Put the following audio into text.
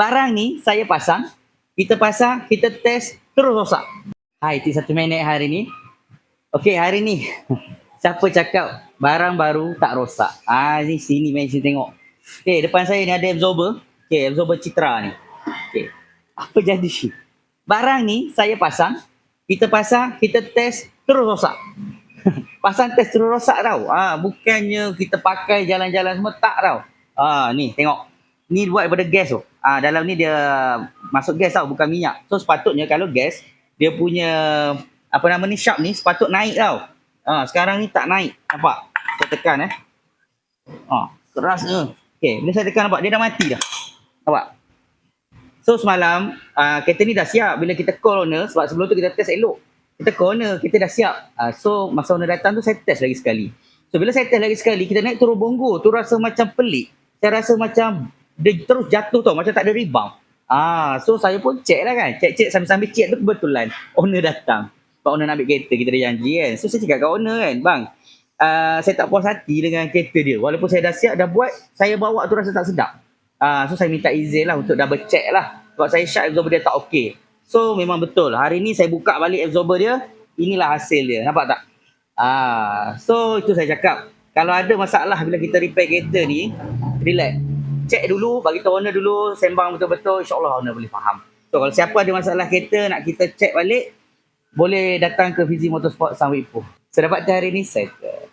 Barang ni saya pasang, kita test, terus rosak. Hai, T1 Minute hari ni. Okey, hari ni siapa cakap barang baru tak rosak? Ni sini main sini tengok. Okey, depan saya ni ada absorber. Okey, absorber Citra ni. Okey. Apa jadi? Barang ni saya pasang, kita test, terus rosak. Pasang test terus rosak tau. Bukannya kita pakai jalan-jalan semua, tak tau. Ni tengok. Ni buat daripada gas tu. Dalam ni dia masuk gas tau, bukan minyak. So sepatutnya kalau gas, dia punya apa nama ni, sharp ni sepatut naik tau. Sekarang ni tak naik. Nampak? Saya tekan keras ke. Okay, bila saya tekan nampak dia dah mati dah. Nampak? So semalam kereta ni dah siap bila kita call owner, sebab sebelum tu kita test elok. Kita call owner, kita dah siap. So masa owner datang tu saya test lagi sekali. So bila saya test lagi sekali, kita naik turun Bongo tu rasa macam pelik. Saya rasa macam dia terus jatuh tau, macam tak ada rebound. So saya pun check lah kan. Check sambil-sambil check tu kebetulan owner datang. Sebab owner nak ambil kereta, kita dah janji kan. So saya cakap kat owner kan, bang, saya tak puas hati dengan kereta dia. Walaupun saya dah siap, dah buat, saya bawa tu rasa tak sedap. So saya minta izin lah untuk double check lah. Sebab saya syak absorber dia tak okey. So memang betul. Hari ni saya buka balik absorber dia. Inilah hasil dia. Nampak tak? So itu saya cakap. Kalau ada masalah bila kita repair kereta ni, relax. Check dulu, bagi tahu owner dulu, sembang betul-betul, insyaAllah owner boleh faham. So kalau siapa ada masalah kereta, nak kita check balik, boleh datang ke Fizi Motorsport Sunway Ipoh. Saya dapat hari ni settle.